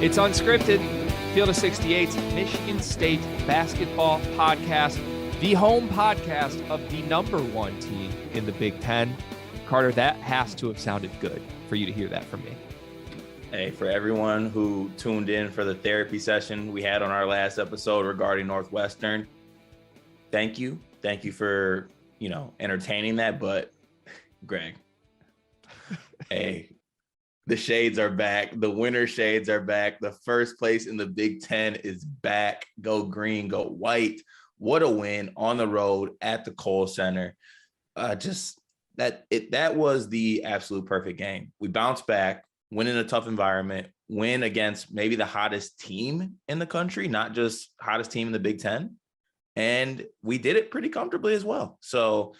It's Unscripted, Field of 68's Michigan State basketball podcast, the home podcast of the #1 team in the Big Ten. Carter, that has to have sounded good for you to hear that from me. Hey, for everyone who tuned in for the therapy session we had on our last episode regarding Northwestern, thank you. Thank you for, entertaining that. But Greg, hey, the shades are back. The winter shades are back. The first place in the Big Ten is back. Go green, go white. What a win on the road at the Kohl Center. That was the absolute perfect game. We bounced back, win in a tough environment, win against maybe the hottest team in the country, not just hottest team in the Big Ten. And we did it pretty comfortably as well. So,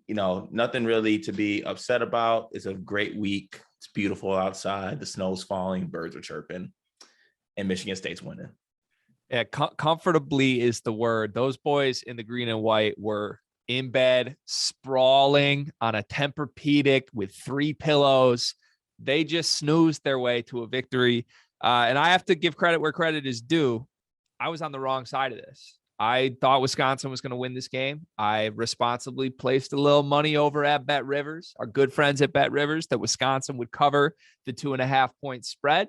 nothing really to be upset about. It's a great week. It's beautiful outside. The snow's falling, birds are chirping, and Michigan State's winning. Yeah, comfortably is the word. Those boys in the green and white were in bed, sprawling on a Tempur-Pedic with 3 pillows. They just snoozed their way to a victory. And I have to give credit where credit is due. I was on the wrong side of this. I thought Wisconsin was going to win this game. I responsibly placed a little money over at BetRivers, our good friends at BetRivers, that Wisconsin would cover the 2.5-point spread.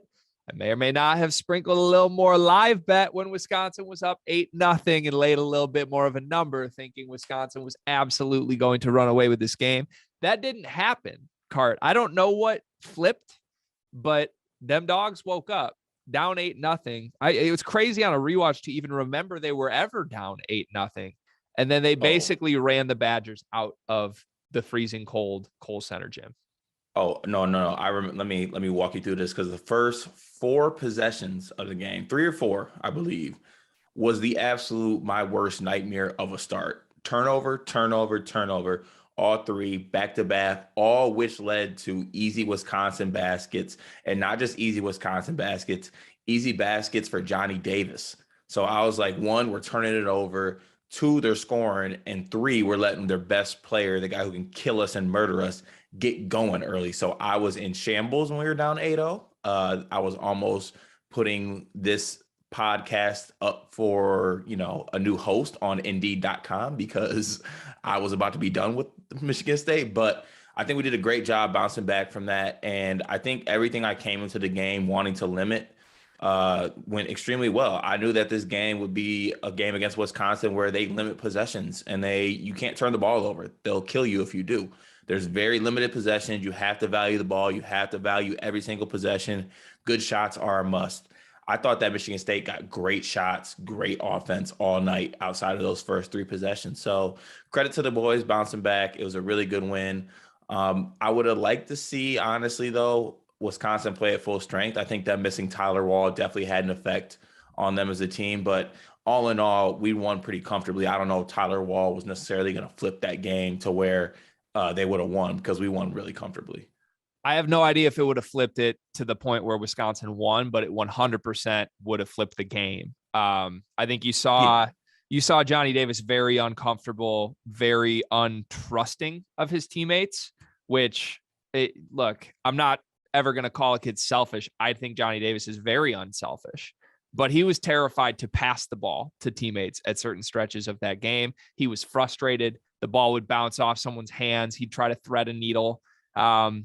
I may or may not have sprinkled a little more live bet when Wisconsin was up 8-0 and laid a little bit more of a number, thinking Wisconsin was absolutely going to run away with this game. That didn't happen, Cart. I don't know what flipped, but them dogs woke up down 8-0. It was crazy on a rewatch to even remember they were ever down 8-0. And then they basically ran the Badgers out of the freezing cold Kohl Center gym. Oh, no. Let me walk you through this, because the first 4 possessions of the game, 3 or 4, I believe, was the absolute my worst nightmare of a start. Turnover, all 3 back-to-back, all which led to easy Wisconsin baskets, and not just easy Wisconsin baskets, easy baskets for Johnny Davis. So I was like, 1, we're turning it over. 2, they're scoring, and 3, we're letting their best player, the guy who can kill us and murder us, get going early. So I was in shambles when we were down 8-0. I was almost putting this podcast up for, a new host on Indeed.com, because I was about to be done with Michigan State. But I think we did a great job bouncing back from that. And I think everything I came into the game wanting to limit went extremely well. I knew that this game would be a game against Wisconsin where they limit possessions, and you can't turn the ball over. They'll kill you if you do. There's very limited possessions. You have to value the ball. You have to value every single possession. Good shots are a must. I thought that Michigan State got great shots, great offense all night outside of those first 3 possessions. So credit to the boys bouncing back. It was a really good win. I would have liked to see, honestly, though, Wisconsin play at full strength. I think that missing Tyler Wall definitely had an effect on them as a team. But all in all, we won pretty comfortably. I don't know if Tyler Wall was necessarily going to flip that game to where they would have won, because we won really comfortably. I have no idea if it would have flipped it to the point where Wisconsin won, but it 100% would have flipped the game. I think you saw Johnny Davis very uncomfortable, very untrusting of his teammates, look, I'm not ever going to call a kid selfish. I think Johnny Davis is very unselfish, but he was terrified to pass the ball to teammates at certain stretches of that game. He was frustrated. The ball would bounce off someone's hands. He'd try to thread a needle. To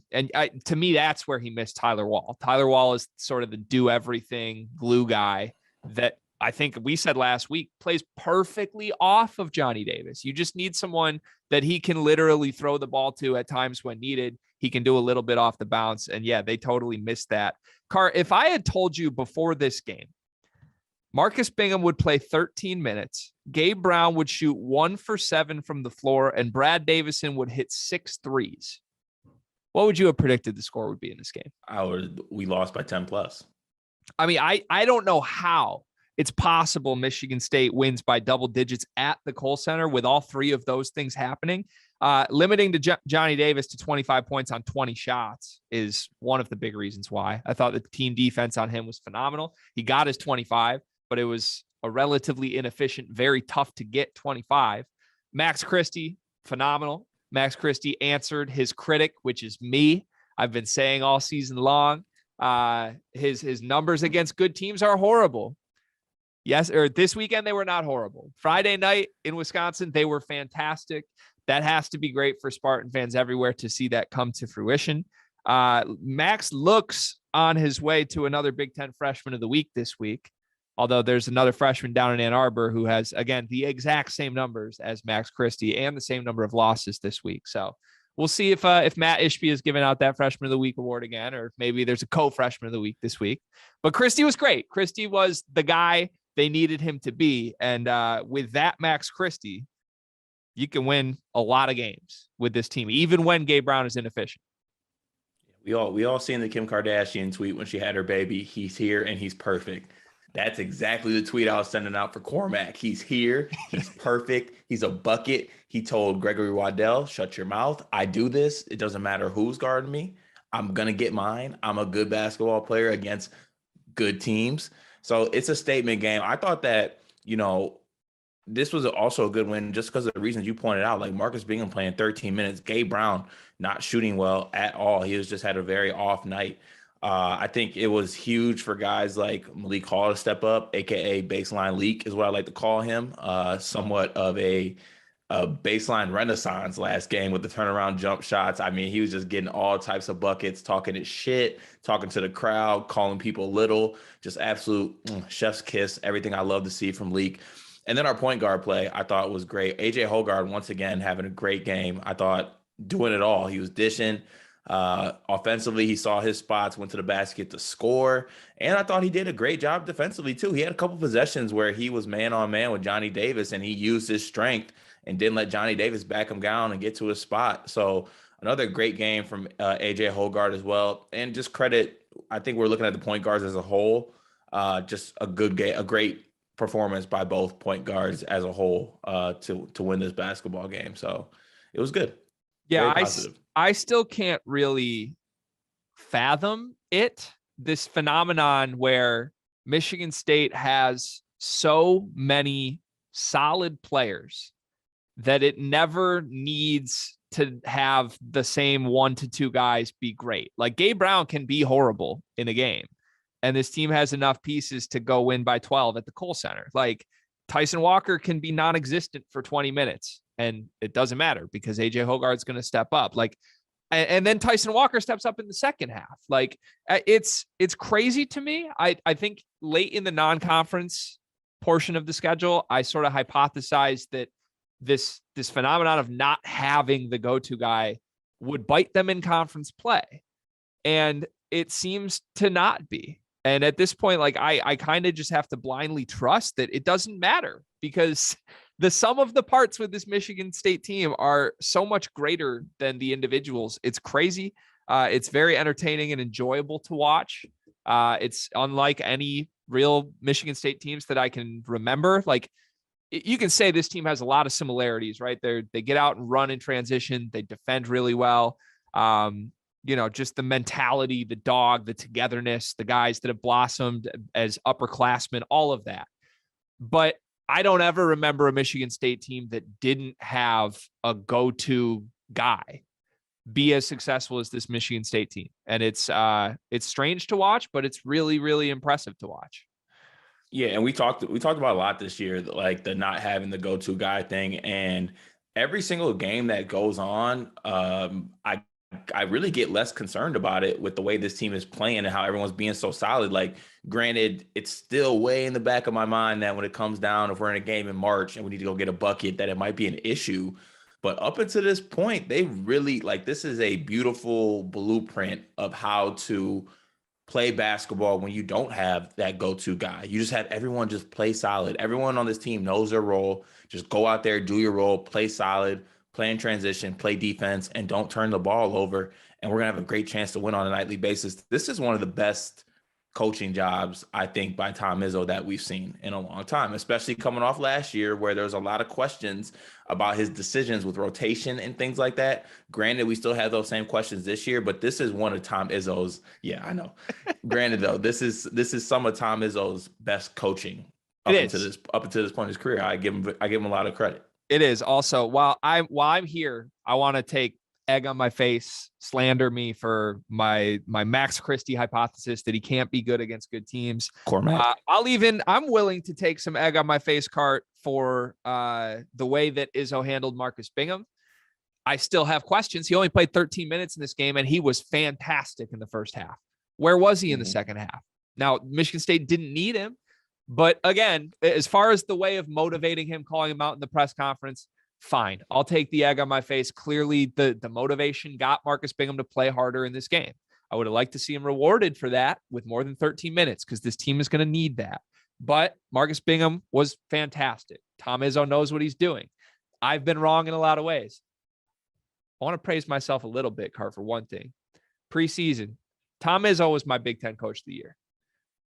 me, that's where he missed Tyler Wall. Tyler Wall is sort of the do everything glue guy that I think we said last week plays perfectly off of Johnny Davis. You just need someone that he can literally throw the ball to at times when needed. He can do a little bit off the bounce. And yeah, they totally missed that. Carr, if I had told you before this game, Marcus Bingham would play 13 minutes, Gabe Brown would shoot 1 for 7 from the floor, and Brad Davison would hit 6 threes, what would you have predicted the score would be in this game? We lost by 10 plus. I mean, I don't know how it's possible Michigan State wins by double digits at the Kohl Center with all 3 of those things happening. Limiting to Johnny Davis to 25 points on 20 shots is one of the big reasons why. I thought the team defense on him was phenomenal. He got his 25, but it was a relatively inefficient, very tough to get 25. Max Christie, phenomenal. Max Christie answered his critic, which is me. I've been saying all season long, His numbers against good teams are horrible. Yes, or this weekend they were not horrible. Friday night in Wisconsin, they were fantastic. That has to be great for Spartan fans everywhere to see that come to fruition. Max looks on his way to another Big Ten Freshman of the Week this week, although there's another freshman down in Ann Arbor who has, again, the exact same numbers as Max Christie and the same number of losses this week. So we'll see if Matt Ishby is giving out that Freshman of the Week award again, or maybe there's a co-Freshman of the Week this week. But Christie was great. Christie was the guy they needed him to be. And with that Max Christie, you can win a lot of games with this team, even when Gabe Brown is inefficient. We all seen the Kim Kardashian tweet when she had her baby. He's here and he's perfect. That's exactly the tweet I was sending out for Cormac. He's here. He's perfect. He's a bucket. He told Gregory Waddell, shut your mouth. I do this. It doesn't matter who's guarding me. I'm going to get mine. I'm a good basketball player against good teams. So it's a statement game. I thought that, this was also a good win just because of the reasons you pointed out, like Marcus Bingham playing 13 minutes, Gabe Brown not shooting well at all. He was just had a very off night. I think it was huge for guys like Malik Hall to step up, aka Baseline Leak is what I like to call him. Somewhat of a baseline renaissance last game with the turnaround jump shots. I mean, he was just getting all types of buckets, talking his shit, talking to the crowd, calling people little, just absolute chef's kiss, everything I love to see from Leak. And then our point guard play, I thought was great. AJ Holgard, once again, having a great game. I thought doing it all. He was dishing. Offensively, he saw his spots, went to the basket to score. And I thought he did a great job defensively, too. He had a couple possessions where he was man-on-man with Johnny Davis, and he used his strength and didn't let Johnny Davis back him down and get to his spot. So another great game from AJ Holgard as well. And just credit, I think we're looking at the point guards as a whole. Just a good game, a great performance by both point guards as a whole to win this basketball game. So it was good. Yeah, I still can't really fathom this phenomenon where Michigan State has so many solid players that it never needs to have the same 1 to 2 guys be great. Like Gabe Brown can be horrible in a game, and this team has enough pieces to go win by 12 at the Kohl Center. Like Tyson Walker can be non-existent for 20 minutes, and it doesn't matter because AJ Hogard's going to step up. Like, and then Tyson Walker steps up in the second half. Like it's crazy to me. I think late in the non-conference portion of the schedule, I sort of hypothesized that this phenomenon of not having the go-to guy would bite them in conference play. And it seems to not be. And at this point, like I kind of just have to blindly trust that it doesn't matter because the sum of the parts with this Michigan State team are so much greater than the individuals. It's crazy. It's very entertaining and enjoyable to watch. It's unlike any real Michigan State teams that I can remember. Like you can say this team has a lot of similarities, right? They get out and run in transition. They defend really well. Just the mentality, the dog, the togetherness, the guys that have blossomed as upperclassmen, all of that. But I don't ever remember a Michigan State team that didn't have a go-to guy be as successful as this Michigan State team. And it's strange to watch, but it's really, really impressive to watch. Yeah, and we talked about a lot this year, like the not having the go-to guy thing. And every single game that goes on, I really get less concerned about it with the way this team is playing and how everyone's being so solid. Like, granted, it's still way in the back of my mind that when it comes down, if we're in a game in March and we need to go get a bucket, that it might be an issue. But up until this point, they really, this is a beautiful blueprint of how to play basketball when you don't have that go-to guy. You just have everyone just play solid. Everyone on this team knows their role. Just go out there, do your role, play solid, play in transition, play defense, and don't turn the ball over. And we're going to have a great chance to win on a nightly basis. This is one of the best coaching jobs, I think, by Tom Izzo that we've seen in a long time, especially coming off last year where there's a lot of questions about his decisions with rotation and things like that. Granted, we still have those same questions this year, but this is one of Tom Izzo's. Yeah, I know. Granted, though, this is some of Tom Izzo's best coaching up until this point in his career. I give him a lot of credit. It is. Also, while I'm here, I want to take egg on my face, slander me for my Max Christie hypothesis that he can't be good against good teams. I'm willing to take some egg on my face, Cart, for the way that Izzo handled Marcus Bingham. I still have questions. He only played 13 minutes in this game, and he was fantastic in the first half. Where was he in the second half? Now, Michigan State didn't need him. But again, as far as the way of motivating him, calling him out in the press conference, fine. I'll take the egg on my face. Clearly, the motivation got Marcus Bingham to play harder in this game. I would have liked to see him rewarded for that with more than 13 minutes because this team is going to need that. But Marcus Bingham was fantastic. Tom Izzo knows what he's doing. I've been wrong in a lot of ways. I want to praise myself a little bit, Cart, for one thing. Preseason, Tom Izzo was my Big Ten Coach of the Year.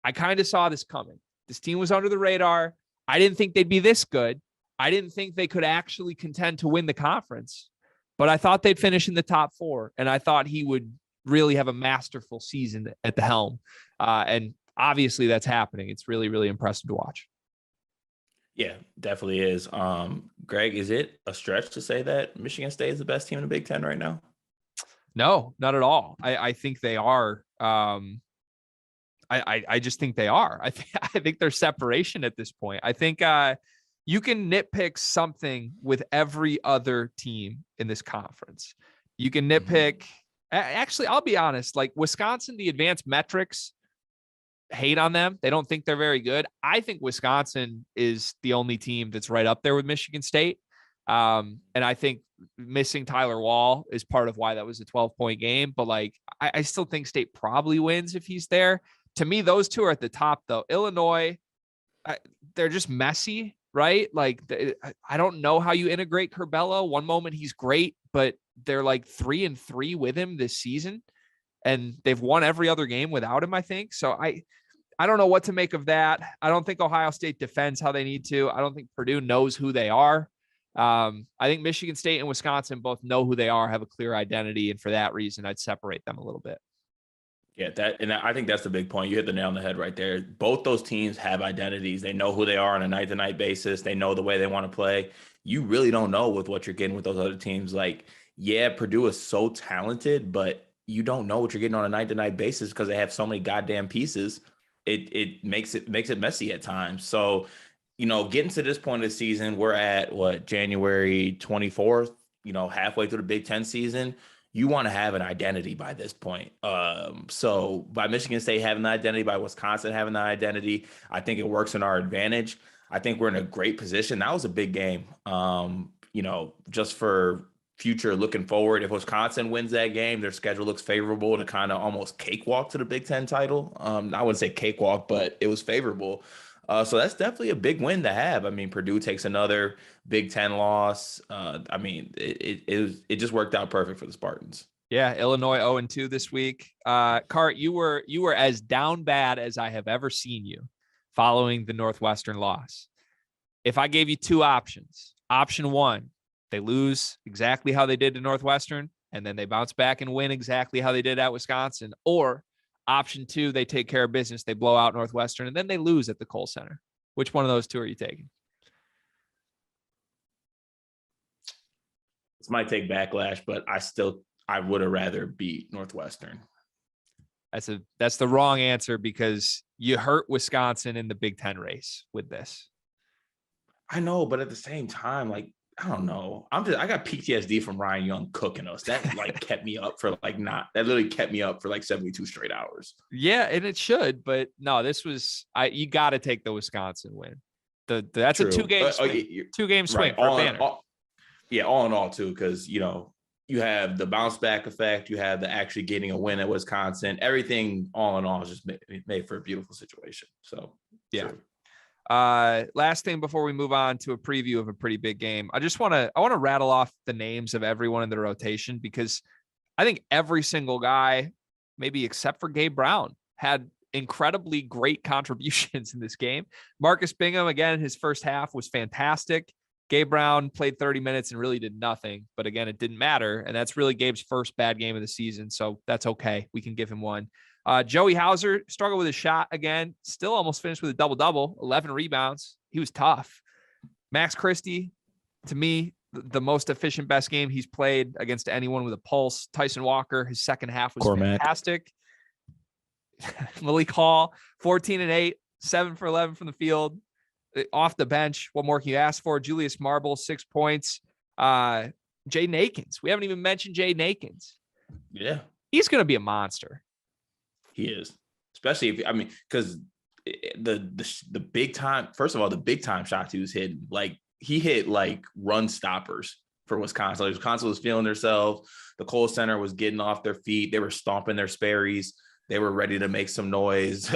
I kind of saw this coming. This team was under the radar. I didn't think they'd be this good. I didn't think they could actually contend to win the conference, but I thought they'd finish in the top 4. And I thought he would really have a masterful season at the helm. And obviously that's happening. It's really, really impressive to watch. Yeah, definitely is. Greg, is it a stretch to say that Michigan State is the best team in the Big Ten right now? No, not at all. I think they are. I just think they are. I think there's separation at this point. I think you can nitpick something with every other team in this conference. You can nitpick. Actually, I'll be honest. Like Wisconsin, the advanced metrics hate on them. They don't think they're very good. I think Wisconsin is the only team that's right up there with Michigan State. And I think missing Tyler Wall is part of why that was a 12-point game. But like, I still think State probably wins if he's there. To me, those two are at the top, though. Illinois, they're just messy, right? Like, I don't know how you integrate Curbelo. One moment he's great, but they're like 3-3 with him this season, and they've won every other game without him, I think. So I don't know what to make of that. I don't think Ohio State defends how they need to. I don't think Purdue knows who they are. I think Michigan State and Wisconsin both know who they are, have a clear identity, and for that reason, I'd separate them a little bit. Yeah, I think that's the big point. You hit the nail on the head right there. Both those teams have identities. They know who they are on a night-to-night basis. They know the way they want to play. You really don't know with what you're getting with those other teams. Like, yeah, Purdue is so talented, but you don't know what you're getting on a night-to-night basis because they have so many goddamn pieces. It makes it messy at times. So, getting to this point of the season, we're at January 24th, halfway through the Big Ten season. You want to have an identity by this point. So by Michigan State having the identity, by Wisconsin having the identity, I think it works in our advantage. I think we're in a great position. That was a big game, just for future looking forward. If Wisconsin wins that game, their schedule looks favorable to kind of almost cakewalk to the Big Ten title. I wouldn't say cakewalk, but it was favorable. So that's definitely a big win to have. I mean, Purdue takes another Big Ten loss. It just worked out perfect for the Spartans. Yeah, Illinois 0-2 this week. Cart, you were as down bad as I have ever seen you following the Northwestern loss. If I gave you two options, option one, they lose exactly how they did to Northwestern, and then they bounce back and win exactly how they did at Wisconsin, or option two, they take care of business, they blow out Northwestern, and then they lose at the Kohl Center. Which one of those two are you taking? This might take backlash, but I would have rather beat Northwestern. That's the wrong answer because you hurt Wisconsin in the Big Ten race with this. I know, but at the same time, like, I don't know. I got PTSD from Ryan Young cooking us. That kept me up for that literally kept me up for 72 straight hours. Yeah, and it should, but no, this was you got to take the Wisconsin win. That's True. A two-game swing. Two-game swing for a banner. All in all too, because you have the bounce back effect, you have the actually getting a win at Wisconsin. Everything all in all is just made for a beautiful situation. So yeah. True. Last thing before we move on to a preview of a pretty big game, I want to rattle off the names of everyone in the rotation because I think every single guy, maybe except for Gabe Brown, had incredibly great contributions in this game. Marcus Bingham, again, his first half was fantastic. Gabe Brown played 30 minutes and really did nothing, but again, it didn't matter. And that's really Gabe's first bad game of the season. So that's okay. We can give him one. Joey Hauser struggled with his shot again, still almost finished with a double-double, 11 rebounds. He was tough. Max Christie, to me, the most efficient, best game he's played against anyone with a pulse. Tyson Walker, his second half was fantastic. Malik Hall, 14-8, 7 for 11 from the field, off the bench. What more can you ask for? Julius Marble, 6 points. Jaden Akins. We haven't even mentioned Jaden Akins. Yeah. He's going to be a monster. He is. Especially because the big time, first of all, the big time shots he was hitting, like he hit like run stoppers for Wisconsin. Like, Wisconsin was feeling themselves. The Kohl Center was getting off their feet. They were stomping their Sperry's. They were ready to make some noise,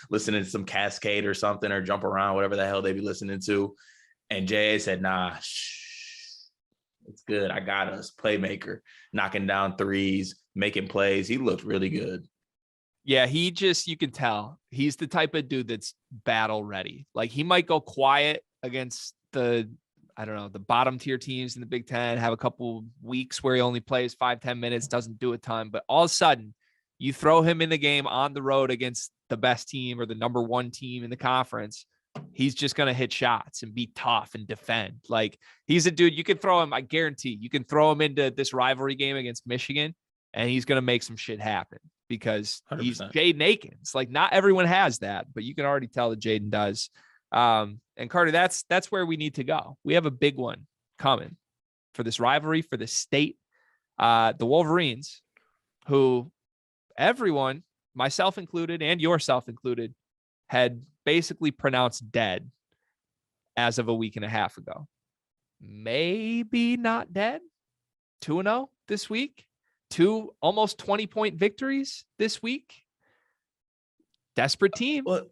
listening to some Cascade or something, or Jump Around, whatever the hell they be listening to. And J.A. said, nah, it's good. I got us. Playmaker, knocking down threes, making plays. He looked really good. Yeah, you can tell he's the type of dude that's battle ready. Like, he might go quiet against the bottom tier teams in the Big Ten, have a couple weeks where he only plays 5-10 minutes, doesn't do a ton, but all of a sudden you throw him in the game on the road against the best team or the number one team in the conference, he's just going to hit shots and be tough and defend. Like, he's a dude you can throw him. I guarantee you can throw him into this rivalry game against Michigan and he's going to make some shit happen because 100%. He's Jaden Akins. Like, not everyone has that, but you can already tell that Jaden does. And Carter, that's where we need to go. We have a big one coming for this rivalry, for the state. The Wolverines, who everyone, myself included and yourself included, had basically pronounced dead as of a week and a half ago. Maybe not dead. 2-0 this week. 2 almost 20-point victories this week. Desperate team. Well,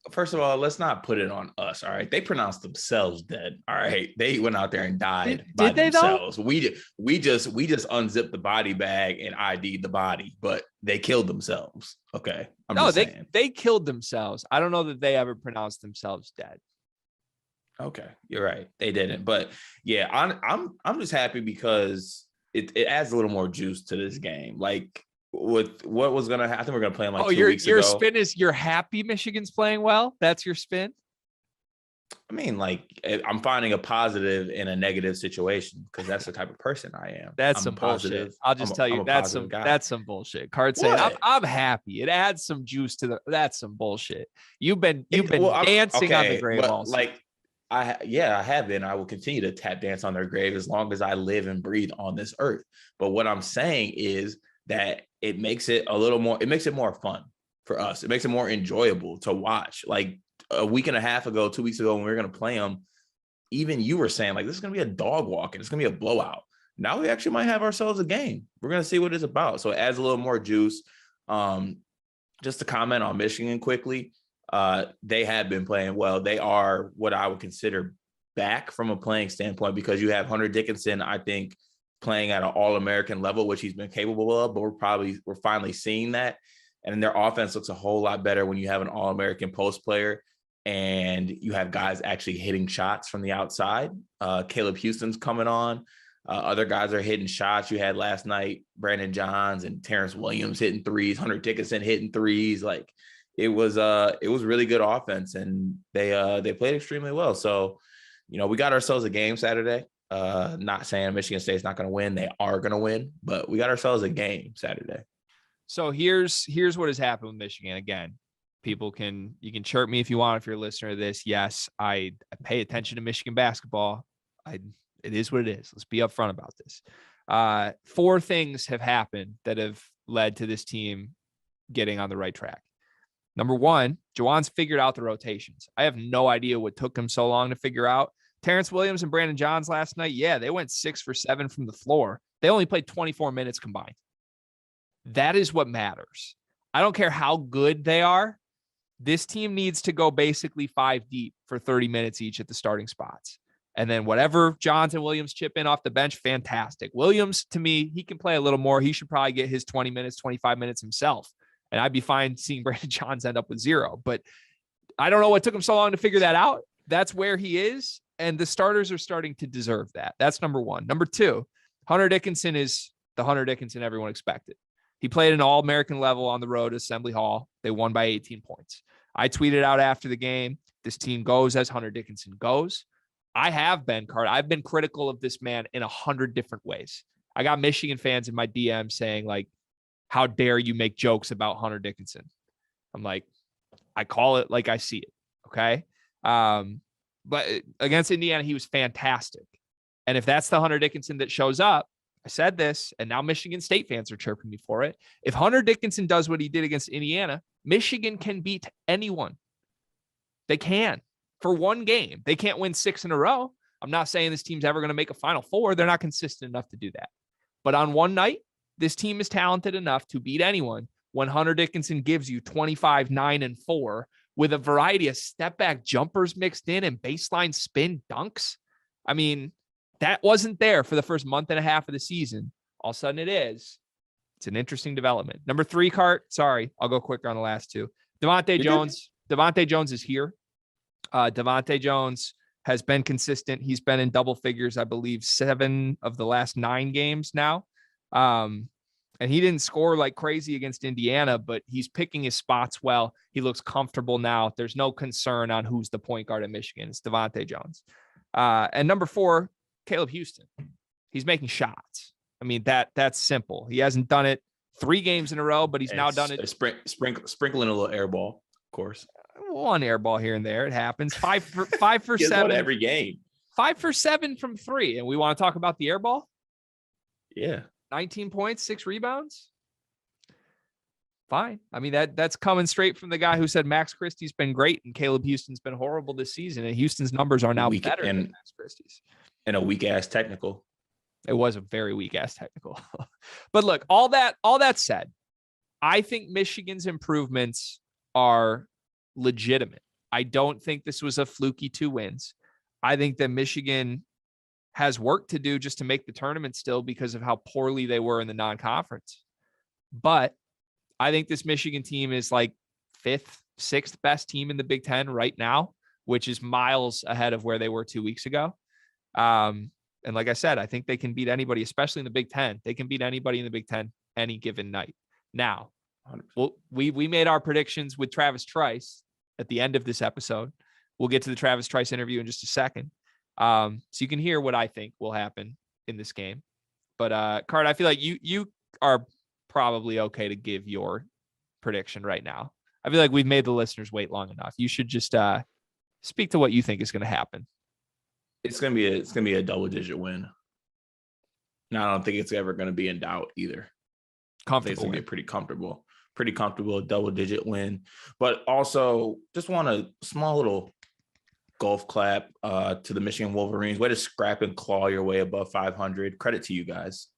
first of all, let's not put it on us. All right. They pronounced themselves dead. All right. They went out there and died by themselves. Though? We just unzipped the body bag and ID'd the body, but they killed themselves. Okay. They killed themselves. I don't know that they ever pronounced themselves dead. Okay. You're right. They didn't. But yeah, I'm just happy because it adds a little more juice to this game. Like, with what was going to happen, we're going to play them like 2 weeks ago. Your spin is you're happy Michigan's playing well? That's your spin? I mean, like, I'm finding a positive in a negative situation because that's the type of person I am. That's some bullshit. I'll just tell you, that's some bullshit. Card saying I'm happy. It adds some juice to that's some bullshit. You've been dancing on the grave also. Like, I have been. I will continue to tap dance on their grave as long as I live and breathe on this earth. But what I'm saying is that it makes it more fun for us. It makes it more enjoyable to watch. Like, a week and a half ago, 2 weeks ago, when we were going to play them, even you were saying, like, this is going to be a dog walk and it's going to be a blowout. Now we actually might have ourselves a game. We're going to see what it's about. So it adds a little more juice. Just to comment on Michigan quickly, they have been playing well. They are what I would consider back from a playing standpoint because you have Hunter Dickinson, I think, playing at an All-American level, which he's been capable of, but we're finally seeing that. And then their offense looks a whole lot better when you have an All-American post player and you have guys actually hitting shots from the outside. Caleb Houston's coming on. Other guys are hitting shots. You had last night Brandon Johns and Terrence Williams hitting threes, Hunter Dickinson hitting threes. Like, it was really good offense, and they played extremely well. So, we got ourselves a game Saturday. Not saying Michigan State's not going to win. They are going to win, but we got ourselves a game Saturday. So here's what has happened with Michigan. Again, you can chirp me if you want, if you're a listener to this. Yes, I pay attention to Michigan basketball. It is what it is. Let's be upfront about this. 4 things have happened that have led to this team getting on the right track. Number 1, Juwan's figured out the rotations. I have no idea what took him so long to figure out. Terrence Williams and Brandon Johns last night, they went 6 for 7 from the floor. They only played 24 minutes combined. That is what matters. I don't care how good they are. This team needs to go basically 5 deep for 30 minutes each at the starting spots. And then whatever Johns and Williams chip in off the bench, fantastic. Williams, to me, he can play a little more. He should probably get his 20 minutes, 25 minutes himself. And I'd be fine seeing Brandon Johns end up with 0. But I don't know what took him so long to figure that out. That's where he is. And the starters are starting to deserve that. That's number 1. Number 2, Hunter Dickinson is the Hunter Dickinson everyone expected. He played an All-American level on the road at Assembly Hall. They won by 18 points. I tweeted out after the game, this team goes as Hunter Dickinson goes. I have been, Carter. I've been critical of this man in 100 different ways. I got Michigan fans in my DM saying, like, how dare you make jokes about Hunter Dickinson? I'm like, I call it like I see it. Okay. But against Indiana, he was fantastic. And if that's the Hunter Dickinson that shows up, I said this, and now Michigan State fans are chirping me for it. If Hunter Dickinson does what he did against Indiana, Michigan can beat anyone. They can for one game. They can't win 6 in a row. I'm not saying this team's ever going to make a Final Four. They're not consistent enough to do that. But on one night, this team is talented enough to beat anyone when Hunter Dickinson gives you 25, 9, and 4 with a variety of step back jumpers mixed in and baseline spin dunks. I mean, that wasn't there for the first month and a half of the season. All of a sudden it is. It's an interesting development. Number 3, Cart. Sorry, I'll go quicker on the last 2. Devontae Jones. Devontae Jones is here. Devontae Jones has been consistent. He's been in double figures, I believe, 7 of the last 9 games now. And he didn't score like crazy against Indiana, but he's picking his spots well. He looks comfortable now. There's no concern on who's the point guard at Michigan. It's Devontae Jones. And number 4, Caleb Houston. He's making shots. I mean, that's simple. He hasn't done it 3 games in a row, but he's now done it. Sprinkling a little air ball, of course. 1 air ball here and there. It happens. 5 for 7 every game. 5 for 7 from 3. And we want to talk about the air ball? Yeah. 19 points, 6 rebounds. Fine. I mean, that's coming straight from the guy who said Max Christie's been great and Caleb Houston's been horrible this season. And Houston's numbers are now better than Max Christie's. And a weak ass technical. It was a very weak ass technical. But look, all that said, I think Michigan's improvements are legitimate. I don't think this was a fluky 2 wins. I think that Michigan has work to do just to make the tournament still because of how poorly they were in the non-conference. But I think this Michigan team is like 5th, 6th best team in the Big Ten right now, which is miles ahead of where they were 2 weeks ago. And like I said, I think they can beat anybody, especially in the Big Ten. They can beat anybody in the Big Ten any given night. Now, well, we made our predictions with Travis Trice at the end of this episode. We'll get to the Travis Trice interview in just a second. So you can hear what I think will happen in this game. But Card, I feel like you are probably okay to give your prediction right now. I feel like we've made the listeners wait long enough. You should just speak to what you think is going to happen. It's gonna be a double-digit win. No, I don't think it's ever going to be in doubt either. Comfortable. It's going to be pretty comfortable double-digit win. But also, just want a small little golf clap to the Michigan Wolverines. Way to scrap and claw your way above 500. Credit to you guys.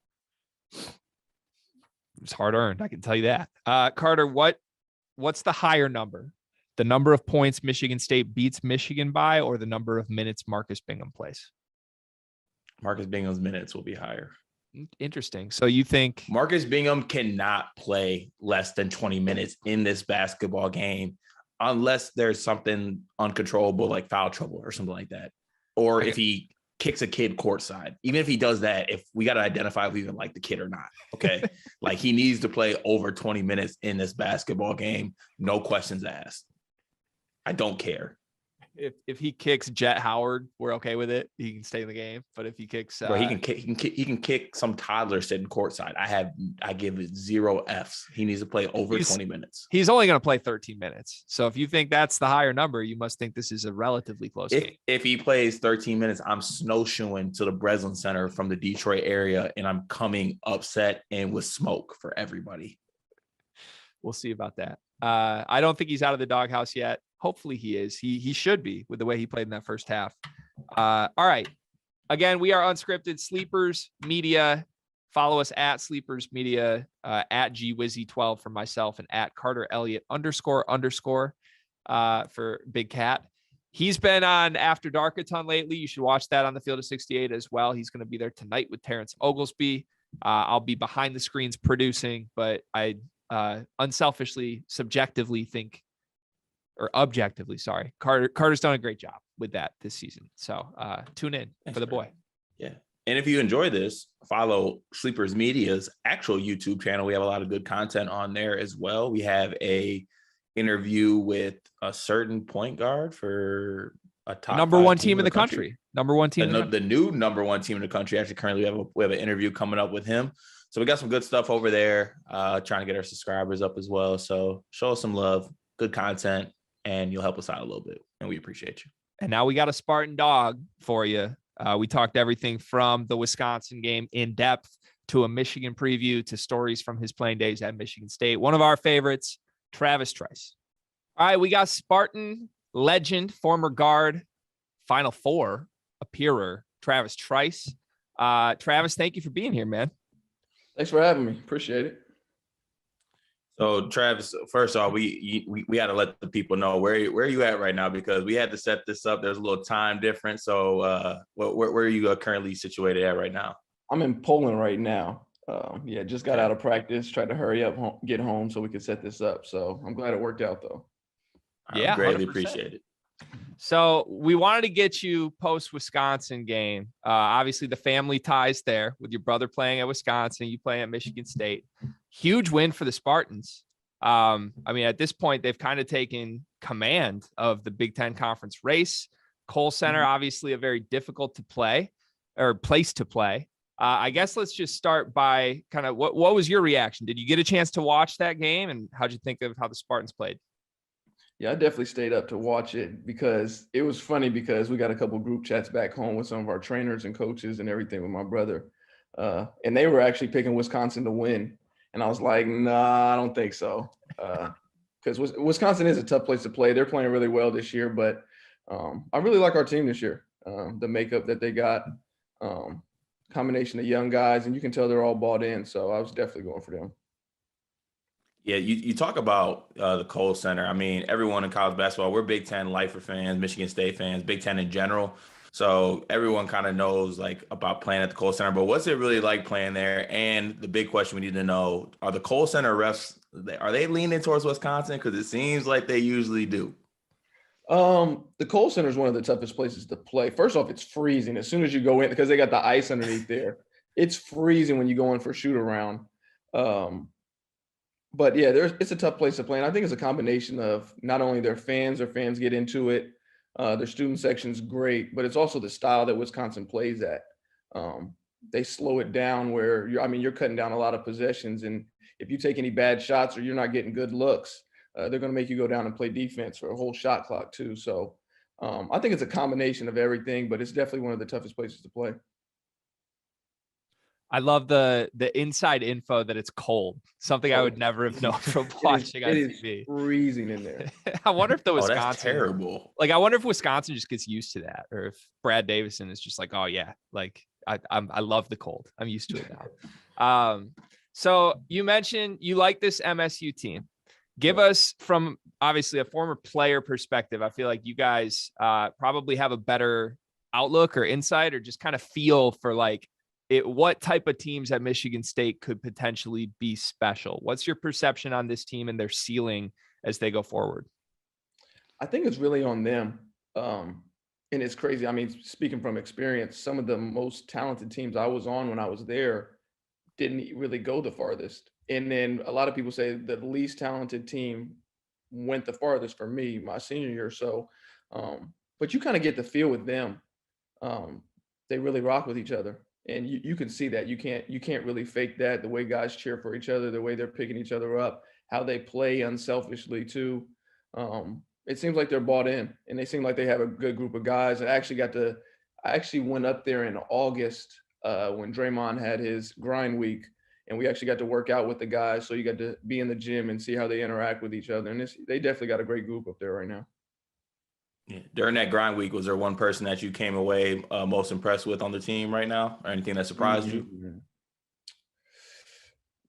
It's hard earned, I can tell you that. Carter, what's the higher number? The number of points Michigan State beats Michigan by, or the number of minutes Marcus Bingham plays? Marcus Bingham's minutes will be higher. Interesting. So you think Marcus Bingham cannot play less than 20 minutes in this basketball game unless there's something uncontrollable like foul trouble or something like that. Or if he kicks a kid courtside. Even if he does that, if we got to identify if we even like the kid or not. Okay. Like he needs to play over 20 minutes in this basketball game. No questions asked. I don't care. If he kicks Jet Howard, we're okay with it. He can stay in the game. But if he kicks, he can kick some toddler sitting courtside. I give it 0 Fs. He needs to play over 20 minutes. He's only going to play 13 minutes. So if you think that's the higher number, you must think this is a relatively close game. If he plays 13 minutes, I'm snowshoeing to the Breslin Center from the Detroit area, and I'm coming upset and with smoke for everybody. We'll see about that. I don't think he's out of the doghouse yet. Hopefully he is. He should be with the way he played in that first half. All right. Again, we are Unscripted Sleepers Media. Follow us at Sleepers Media, at GWizzy12 for myself, and at Carter Elliott __ for Big Cat. He's been on After Dark a ton lately. You should watch that on the Field of 68 as well. He's going to be there tonight with Terrence Oglesby. I'll be behind the screens producing, but I unselfishly, subjectively think, or objectively, sorry, Carter's done a great job with that this season. So tune in for the boy. Yeah. And if you enjoy this, follow Sleepers Media's actual YouTube channel. We have a lot of good content on there as well. We have a interview with a certain point guard for a top number 1 team in the country. Number one team. The new number one team in the country. Actually, currently we have an interview coming up with him. So we got some good stuff over there. Trying to get our subscribers up as well. So show us some love, good content, and you'll help us out a little bit. And we appreciate you. And now we got a Spartan dog for you. We talked everything from the Wisconsin game in depth to a Michigan preview to stories from his playing days at Michigan State. One of our favorites, Travis Trice. All right, we got Spartan legend, former guard, Final Four appearer, Travis Trice. Travis, thank you for being here, man. Thanks for having me. Appreciate it. So, Travis, first off, we had to let the people know where are you at right now, because we had to set this up. There's a little time difference. So, where are you currently situated at right now? I'm in Poland right now. Just got out of practice. Tried to hurry up, get home so we could set this up. So I'm glad it worked out, though. Yeah, greatly 100%. appreciate it. So we wanted to get you post-Wisconsin game. Obviously, the family ties there with your brother playing at Wisconsin, you playing at Michigan State. Huge win for the Spartans. At this point, they've kind of taken command of the Big Ten Conference race. Kohl Center, obviously a very difficult to play or place to play. I guess let's just start by kind of what was your reaction? Did you get a chance to watch that game, and how'd you think of how the Spartans played? Yeah, I definitely stayed up to watch it because it was funny because we got a couple group chats back home with some of our trainers and coaches and everything with my brother. And they were actually picking Wisconsin to win. And I was like, nah, I don't think so. Because Wisconsin is a tough place to play. They're playing really well this year, but I really like our team this year. The makeup that they got, combination of young guys, and you can tell they're all bought in. So I was definitely going for them. Yeah, you talk about the Kohl Center. I mean, everyone in college basketball, we're Big Ten lifer fans, Michigan State fans, Big Ten in general. So everyone kind of knows about playing at the Kohl Center. But what's it really like playing there? And the big question we need to know, are the Kohl Center refs, are they leaning towards Wisconsin? Because it seems like they usually do. The Kohl Center is one of the toughest places to play. First off, it's freezing as soon as you go in because they got the ice underneath there. It's freezing when you go in for shoot around. But yeah, it's a tough place to play. And I think it's a combination of not only their fans get into it, their student section's great, but it's also the style that Wisconsin plays at. They slow it down where you're cutting down a lot of possessions. And if you take any bad shots or you're not getting good looks, they're going to make you go down and play defense for a whole shot clock too. So I think it's a combination of everything, but it's definitely one of the toughest places to play. I love the inside info that it's cold. Something I would never have known from watching on TV. It is freezing in there. I wonder if the Wisconsin, that's terrible. I wonder if Wisconsin just gets used to that, or if Brad Davison is just like, oh yeah, I love the cold. I'm used to it now. So you mentioned you like this MSU team. Give us, from obviously a former player perspective, I feel like you guys probably have a better outlook or insight or just kind of feel for what type of teams at Michigan State could potentially be special. What's your perception on this team and their ceiling as they go forward? I think it's really on them. And it's crazy. I mean, speaking from experience, some of the most talented teams I was on when I was there didn't really go the farthest. And then a lot of people say the least talented team went the farthest for me my senior year. So, but you kind of get the feel with them. They really rock with each other. And you can see that. You can't really fake that. The way guys cheer for each other, the way they're picking each other up, how they play unselfishly too. It seems like they're bought in, and they seem like they have a good group of guys. I actually went up there in August when Draymond had his grind week, and we actually got to work out with the guys. So you got to be in the gym and see how they interact with each other. And they definitely got a great group up there right now. Yeah. During that grind week, was there one person that you came away most impressed with on the team right now, or anything that surprised you?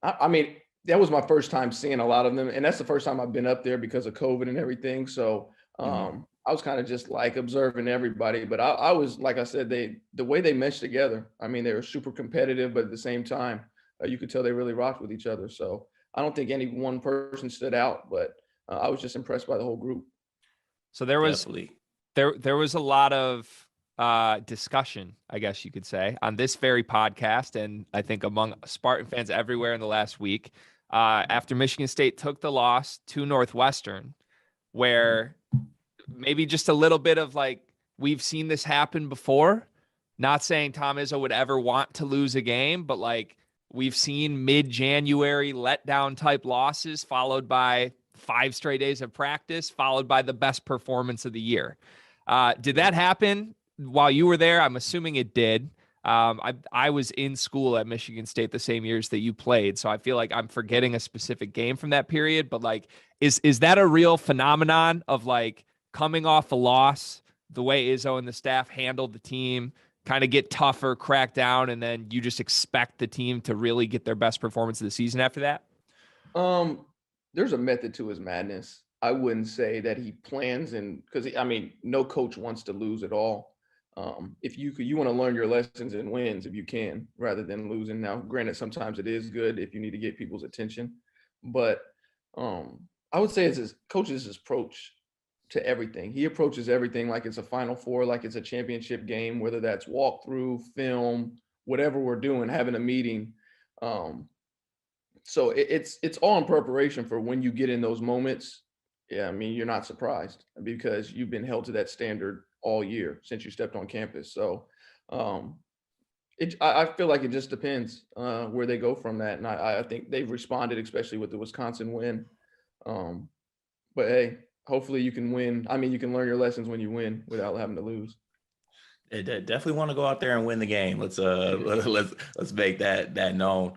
I mean, that was my first time seeing a lot of them, and that's the first time I've been up there because of COVID and everything. So I was kind of just observing everybody. But I was, like I said, the way they meshed together. I mean, they were super competitive, but at the same time, you could tell they really rocked with each other. So I don't think any one person stood out, but I was just impressed by the whole group. So there was a lot of discussion, I guess you could say, on this very podcast, and I think among Spartan fans everywhere in the last week, after Michigan State took the loss to Northwestern, where maybe just a little bit of we've seen this happen before. Not saying Tom Izzo would ever want to lose a game, but like we've seen mid-January letdown type losses followed by 5 straight days of practice, followed by the best performance of the year. Did that happen while you were there? I'm assuming it did. I was in school at Michigan State the same years that you played, so I feel like I'm forgetting a specific game from that period. But like, is that a real phenomenon of like coming off a loss, the way Izzo and the staff handled the team, kind of get tougher, crack down, and then you just expect the team to really get their best performance of the season after that? There's a method to his madness. I wouldn't say that he plans because no coach wants to lose at all. If you want to learn your lessons and wins if you can, rather than losing. Now, granted, sometimes it is good if you need to get people's attention, but I would say it's his coach's approach to everything. He approaches everything like it's a Final Four, like it's a championship game, whether that's walkthrough, film, whatever we're doing, having a meeting. So it's all in preparation for when you get in those moments. Yeah, I mean, you're not surprised because you've been held to that standard all year since you stepped on campus. So I feel like it just depends where they go from that. And I think they've responded, especially with the Wisconsin win. But hey, hopefully you can win. I mean, you can learn your lessons when you win without having to lose. They definitely want to go out there and win the game. Let's make that known.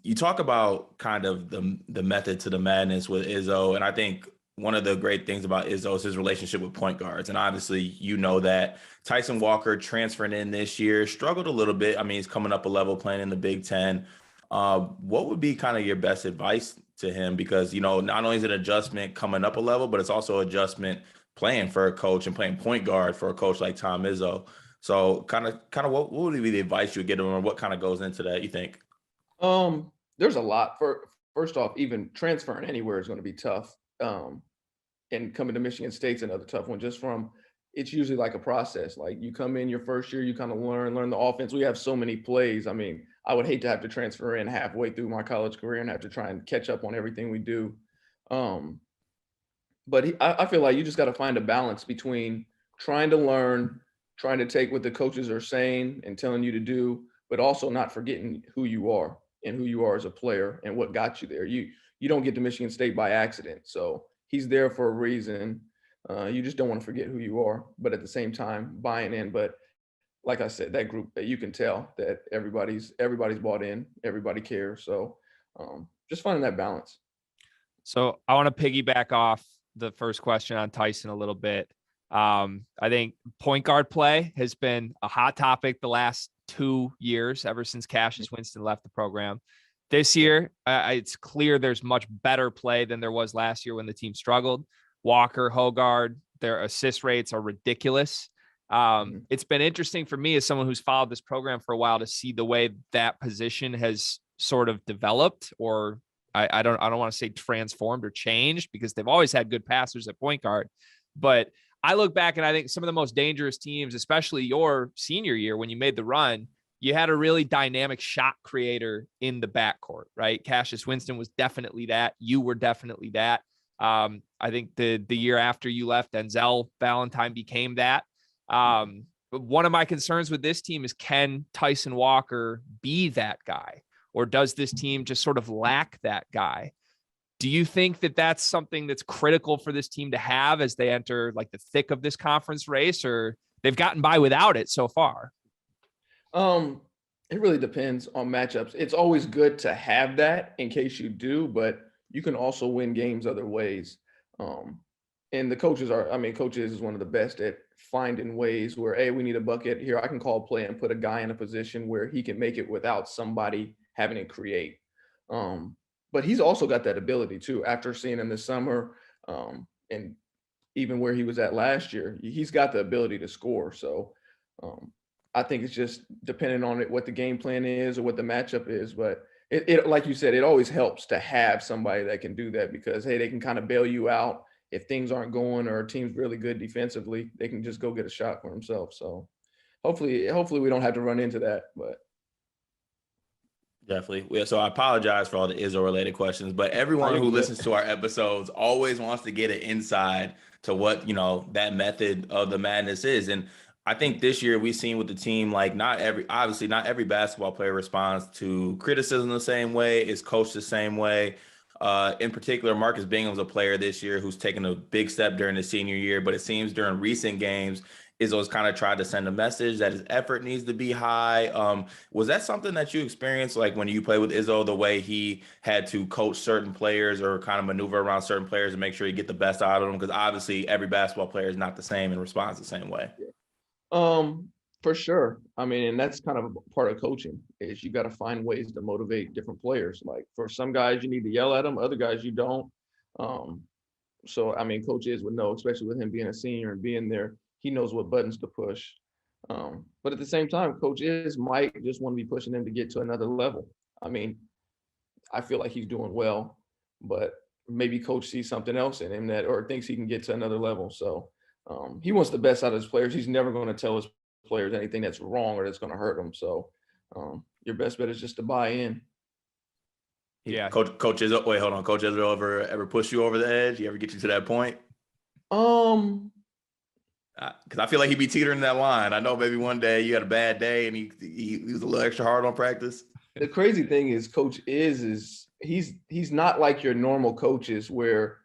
You talk about kind of the method to the madness with Izzo, and I think one of the great things about Izzo is his relationship with point guards. And obviously, you know that Tyson Walker transferring in this year struggled a little bit. I mean, he's coming up a level playing in the Big Ten. What would be kind of your best advice to him? Because, you know, not only is it an adjustment coming up a level, but it's also adjustment playing for a coach and playing point guard for a coach like Tom Izzo. So kind of what would be the advice you would give him, or what kind of goes into that, you think? There's a lot. First off, even transferring anywhere is going to be tough. And coming to Michigan State's another tough one. It's usually like a process. Like you come in your first year, you kind of learn the offense. We have so many plays. I mean, I would hate to have to transfer in halfway through my college career and have to try and catch up on everything we do. But I feel like you just got to find a balance between trying to learn, trying to take what the coaches are saying and telling you to do, but also not forgetting who you are and who you are as a player and what got you there. You don't get to Michigan State by accident. So he's there for a reason. You just don't want to forget who you are, but at the same time, buying in. But like I said, that group, you can tell that everybody's bought in, everybody cares. So just finding that balance. So I want to piggyback off the first question on Tyson a little bit. I think point guard play has been a hot topic the last 2 years, ever since Cassius Winston left the program. This year, it's clear there's much better play than there was last year when the team struggled. Walker, Holgard, their assist rates are ridiculous. It's been interesting for me as someone who's followed this program for a while to see the way that position has sort of developed, or I don't want to say transformed or changed, because they've always had good passers at point guard. But I look back and I think some of the most dangerous teams, especially your senior year when you made the run, you had a really dynamic shot creator in the backcourt, right? Cassius Winston was definitely that. You were definitely that. I think the year after you left, Denzel Valentine became that. But one of my concerns with this team is, can Tyson Walker be that guy? Or does this team just sort of lack that guy? Do you think that that's something that's critical for this team to have as they enter like the thick of this conference race, or they've gotten by without it so far? It really depends on matchups. It's always good to have that in case you do, but you can also win games other ways. And the coaches is one of the best at finding ways where, hey, we need a bucket here. I can call play and put a guy in a position where he can make it without somebody having to create. But he's also got that ability too. After seeing him this summer, and even where he was at last year, he's got the ability to score. So I think it's just depending on what the game plan is or what the matchup is. But it like you said, it always helps to have somebody that can do that, because, hey, they can kind of bail you out if things aren't going or a team's really good defensively. They can just go get a shot for themselves. So hopefully we don't have to run into that. But Definitely. So I apologize for all the Izzo related questions, but everyone who listens to our episodes always wants to get an inside to what, that method of the madness is. And I think this year we've seen with the team, like obviously not every basketball player responds to criticism the same way, is coached the same way. In particular, Marcus Bingham's a player this year who's taken a big step during his senior year, but it seems during recent games, Izzo's kind of tried to send a message that his effort needs to be high. Was that something that you experienced, like when you play with Izzo, the way he had to coach certain players or kind of maneuver around certain players to make sure you get the best out of them? Because obviously every basketball player is not the same and responds the same way. For sure. I mean, and that's kind of a part of coaching is you got to find ways to motivate different players. Like for some guys, you need to yell at them. Other guys, you don't. So, I mean, Coach Iz would know, especially with him being a senior and being there, he knows what buttons to push. But at the same time, Coach Iz might just want to be pushing them to get to another level. I mean, I feel like he's doing well, but maybe Coach sees something else in him or thinks he can get to another level. So he wants the best out of his players. He's never going to tell his players anything that's wrong or that's going to hurt them. So your best bet is just to buy in. Yeah. Coach Izzo, wait, hold on. Coach Izzo ever push you over the edge? He ever get you to that point? Because I feel like he'd be teetering that line. I know maybe one day you had a bad day and he was a little extra hard on practice. The crazy thing is Coach is he's not like your normal coaches where,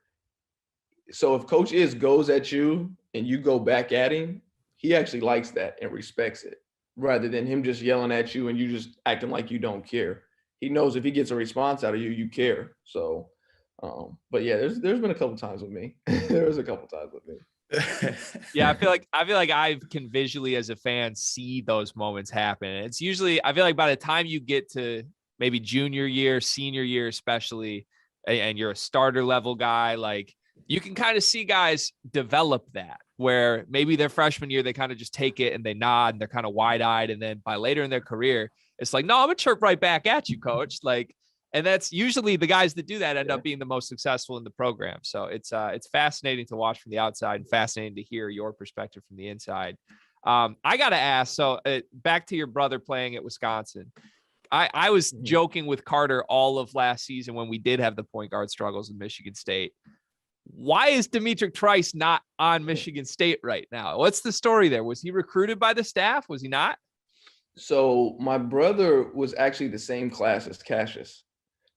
so if Coach goes at you and you go back at him, he actually likes that and respects it rather than him just yelling at you and you just acting like you don't care. He knows if he gets a response out of you, you care. So, but yeah, there's been a couple times with me. There was a couple times with me. Yeah, I feel like I can visually as a fan see those moments happen. It's usually, I feel like by the time you get to maybe junior year, senior year, especially, and you're a starter level guy, like you can kind of see guys develop that where maybe their freshman year, they kind of just take it and they nod and they're kind of wide eyed. And then by later in their career, it's like, no, I'm gonna chirp right back at you, coach. Like, and that's usually the guys that do that end up being the most successful in the program. So it's fascinating to watch from the outside and fascinating to hear your perspective from the inside. I got to ask, so back to your brother playing at Wisconsin. I was joking with Carter all of last season when we did have the point guard struggles in Michigan State. Why is Demetric Trice not on Michigan State right now? What's the story there? Was he recruited by the staff? Was he not? So my brother was actually the same class as Cassius.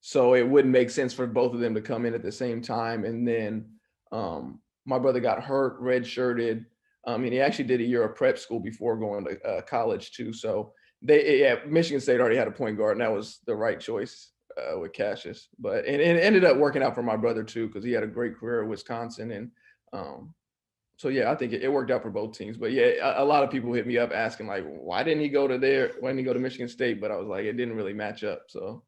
So it wouldn't make sense for both of them to come in at the same time. And then my brother got hurt, redshirted. And he actually did a year of prep school before going to college too. So Michigan State already had a point guard, and that was the right choice with Cassius. But it ended up working out for my brother too, because he had a great career at Wisconsin. And so yeah, I think it worked out for both teams. But yeah, a lot of people hit me up asking like, why didn't he go to Michigan State? But I was like, it didn't really match up. So.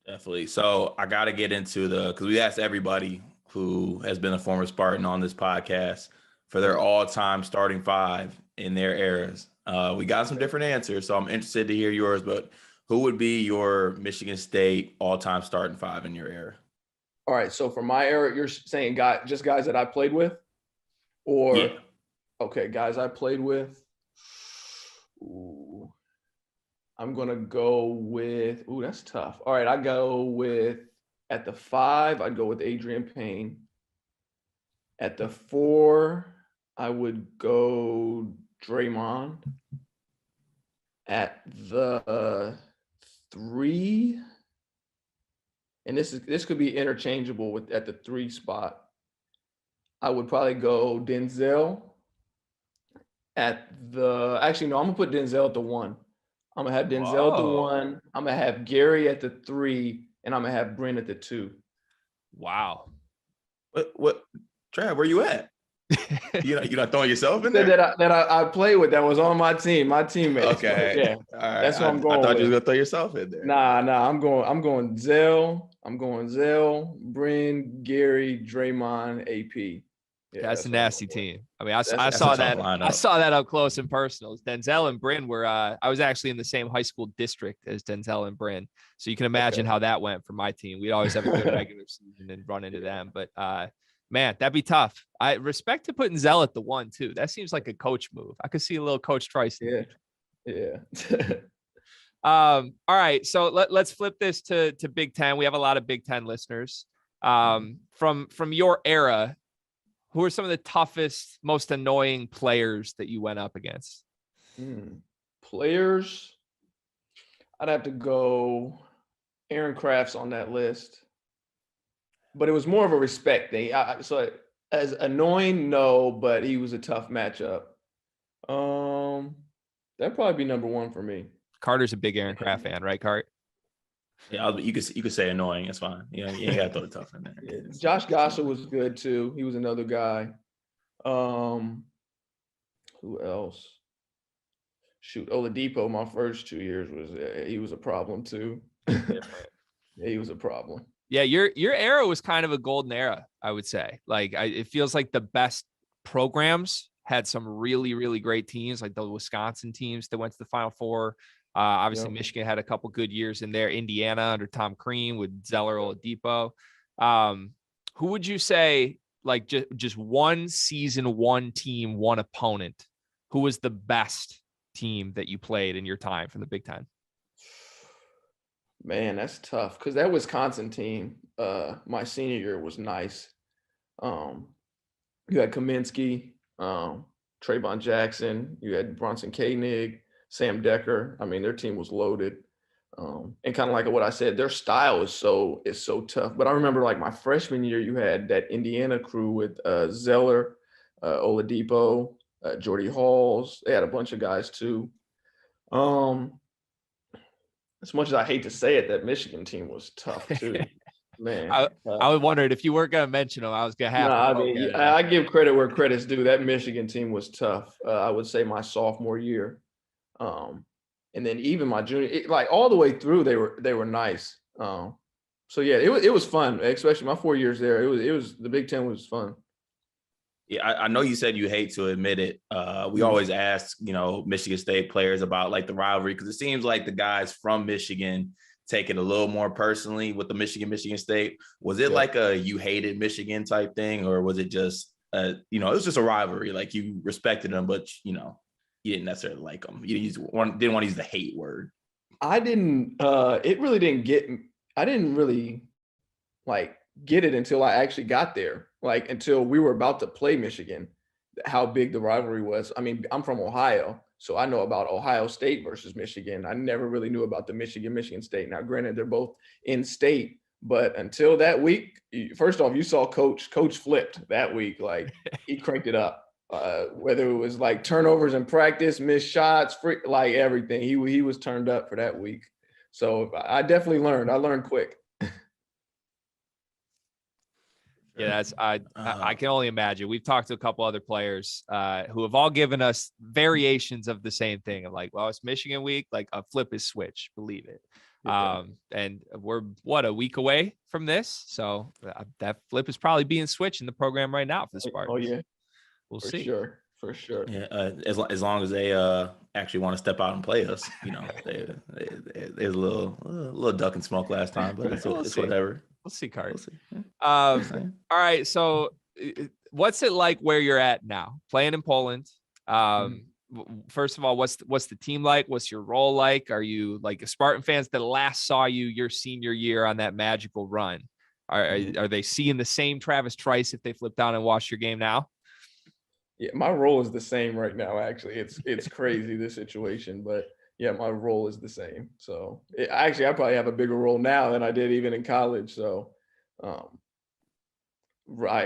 Definitely. So I got to get into because we asked everybody who has been a former Spartan on this podcast for their all-time starting five in their eras. We got some different answers, so I'm interested to hear yours, but who would be your Michigan State all-time starting five in your era? All right. So for my era, you're saying just guys that I played with? Or, yeah. Okay, guys I played with. Ooh. I'm going to go with, that's tough. All right, I go with, at the 5, I'd go with Adrian Payne. At the 4, I would go Draymond. At the 3, and this could be interchangeable at the 3 spot, I would probably go Denzel. Actually, no, I'm going to put Denzel at the 1. I'm going to have Denzel at the 1. I'm going to have Gary at the 3, and I'm going to have Bryn at the 2. Wow. What Trav, where you at? You're not throwing yourself in there? That I played with that was on my team, my teammate. Okay. So, yeah. All right. That's what I'm going with. I thought you was going to throw yourself in there. Nah. I'm going Zell. I'm going Zell, Bryn, Gary, Draymond, AP. Yeah, that's a nasty team. I mean, I saw that. I saw that up close and personal. Denzel and Bryn were. I was actually in the same high school district as Denzel and Bryn, so you can imagine how that went for my team. We'd always have a good regular season and run into them. But man, that'd be tough. I respect to putting Zell at the 1 too. That seems like a coach move. I could see a little Coach Trice. Yeah. All right. So let's flip this to Big Ten. We have a lot of Big Ten listeners. From your era, who are some of the toughest, most annoying players that you went up against? Players, I'd have to go Aaron Kraft's on that list. But it was more of a respect thing. So as annoying, no, but he was a tough matchup. That'd probably be number one for me. Carter's a big Aaron Kraft fan, right, Cart? Yeah, you could say annoying. It's fine. You ain't got to throw the tough in there. Yeah. Josh Gosser was good too. He was another guy. Who else? Shoot, Oladipo. My first 2 years he was a problem too. Yeah, he was a problem. Yeah, your era was kind of a golden era, I would say. Like, it feels like the best programs had some really, really great teams, like the Wisconsin teams that went to the Final Four. Obviously, Michigan had a couple good years in there. Indiana under Tom Crean with Zeller, Oladipo. Who would you say, like, just one season, one team, one opponent, who was the best team that you played in your time from the Big Ten? Man, that's tough because that Wisconsin team, my senior year was nice. You had Kaminsky, Trayvon Jackson, you had Bronson Koenig, Sam Decker. I mean, their team was loaded. And kind of like what I said, their style is so tough. But I remember like my freshman year, you had that Indiana crew with Zeller, Oladipo, Jordy Halls. They had a bunch of guys too. As much as I hate to say it, that Michigan team was tough too. Man, I was wondering if you weren't going to mention them. I was going to have. I give credit where credit's due. That Michigan team was tough. I would say my sophomore year, and then even my junior, like all the way through, they were nice. So yeah, it was fun, especially my 4 years there. It was the Big Ten was fun. Yeah, I know you said you hate to admit it. We always ask, Michigan State players about like the rivalry because it seems like the guys from Michigan take it a little more personally with the Michigan State. Was it like a you hated Michigan type thing, or was it just it was just a rivalry? Like you respected them, but you didn't necessarily like them. You didn't want to use the hate word. I didn't. It really didn't get. I didn't really like get it until I actually got there. Like until we were about to play Michigan, how big the rivalry was. I mean, I'm from Ohio, so I know about Ohio State versus Michigan. I never really knew about the Michigan State. Now, granted, they're both in state, but until that week, first off, you saw Coach flipped that week. Like he cranked it up. Whether it was like turnovers in practice, missed shots, like everything, he was turned up for that week. So I definitely learned. I learned quick. Yeah, I can only imagine. We've talked to a couple other players who have all given us variations of the same thing. Of like, well, it's Michigan week, like a flip is switch, believe it. And we're a week away from this, so that flip is probably being switched in the program right now for the Spartans. Oh yeah, we'll see. For sure. Yeah, as long as they actually want to step out and play us, there's a little duck and smoke last time, but it's whatever. We'll see, Cart. We'll see. Yeah. All right. So what's it like where you're at now? Playing in Poland. First of all, what's the team like? What's your role like? Are you like a Spartan fans that last saw you your senior year on that magical run? Are they seeing the same Travis Trice if they flip down and watch your game now? Yeah, my role is the same right now. Actually, it's crazy, this situation, but yeah, my role is the same. So I probably have a bigger role now than I did even in college. So I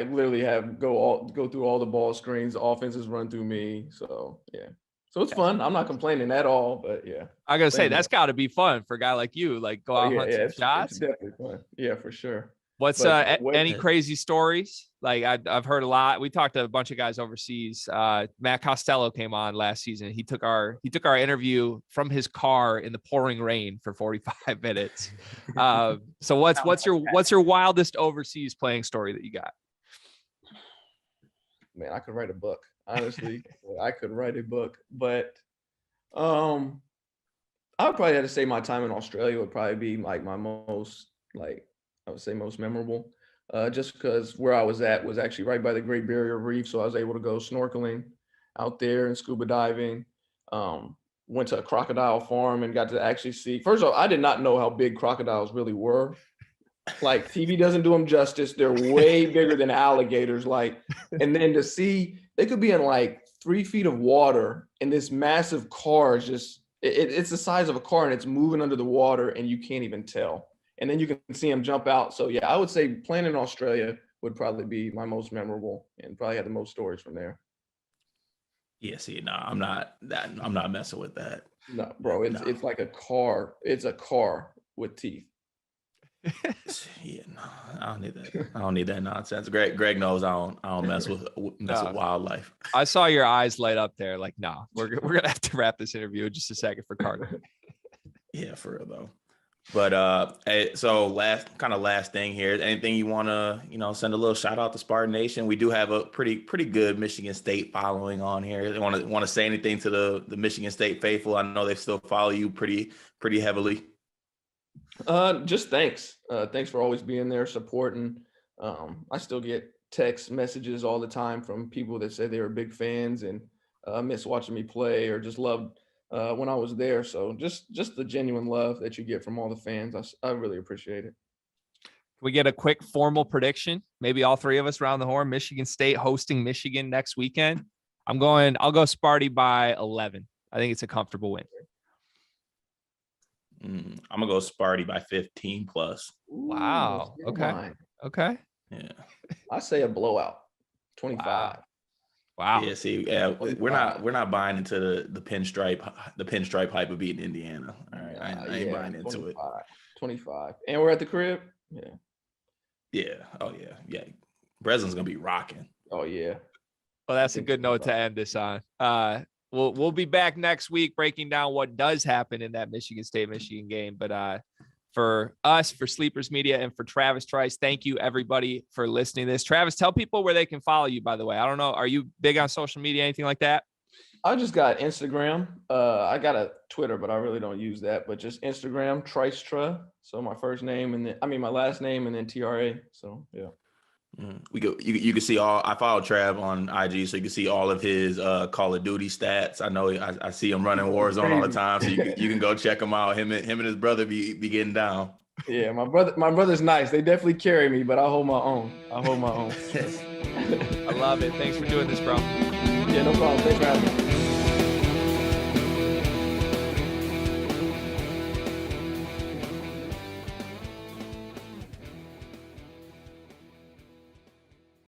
literally have go through all the ball screens, the offenses run through me. So yeah, so it's fun. I'm not complaining at all, but yeah. I gotta say that's got to be fun for a guy like you. Like go out hunt some shots. It's definitely fun. Yeah, for sure. What's any crazy stories? Like I've heard a lot. We talked to a bunch of guys overseas. Matt Costello came on last season. He took our interview from his car in the pouring rain for 45 minutes. So what's your wildest overseas playing story that you got? Man, I could write a book. Honestly, I could write a book. But I would probably have to say my time in Australia would probably be like my most most memorable. Just because where I was at was actually right by the Great Barrier Reef, so I was able to go snorkeling out there and scuba diving. went to a crocodile farm and got to actually see. First of all, I did not know how big crocodiles really were. Like, TV doesn't do them justice. They're way bigger than alligators. Like, and then to see, they could be in like 3 feet of water, and this massive car is just, it's the size of a car, and it's moving under the water, and you can't even tell. And then you can see them jump out. So yeah, I would say playing in Australia would probably be my most memorable, and probably had the most stories from there. Yeah, see, no, I'm not messing with that. No, bro, it's like a car. It's a car with teeth. Yeah, no, I don't need that. I don't need that nonsense. Greg knows I don't mess with wildlife. I saw your eyes light up there. Like, no, we're gonna have to wrap this interview in just a second for Carter. Yeah, for real though. But so last thing here. Anything you want to send a little shout out to Spartan Nation? We do have a pretty good Michigan State following on here. They want to say anything to the Michigan State faithful? I know they still follow you pretty heavily. Just thanks. Thanks for always being there, supporting. I still get text messages all the time from people that say they were big fans and miss watching me play, or just loved when I was there. So just the genuine love that you get from all the fans, I really appreciate it. Can we get a quick formal prediction? Maybe all three of us round the horn. Michigan State hosting Michigan next weekend. I'll go Sparty by 11. I think it's a comfortable win. I'm gonna go Sparty by 15 plus. Wow. Okay. Okay. Yeah. I say a blowout. 25. Wow. Yeah. See, yeah, we're not buying into the pinstripe hype of beating Indiana. All right, I ain't buying into 25, it. 25, and we're at the crib. Yeah. Yeah. Oh yeah. Yeah. Breslin's gonna be rocking. Oh yeah. Well, that's a good note to end this on. We'll be back next week breaking down what does happen in that Michigan State-Michigan game. But for us, for Sleepers Media, and for Travis Trice, thank you, everybody, for listening to this. Travis, tell people where they can follow you, by the way. I don't know. Are you big on social media, anything like that? I just got Instagram. I got a Twitter, but I really don't use that. But just Instagram, Trice Tra. So my first name, and then my last name, and then TRA. So yeah. You can see all. I follow Trav on IG, so you can see all of his Call of Duty stats. I know I see him running Warzone all the time, so you can go check him out. Him and his brother be getting down. Yeah, my brother's nice. They definitely carry me, but I hold my own. I love it. Thanks for doing this, bro. Yeah, no problem. Thanks for having me.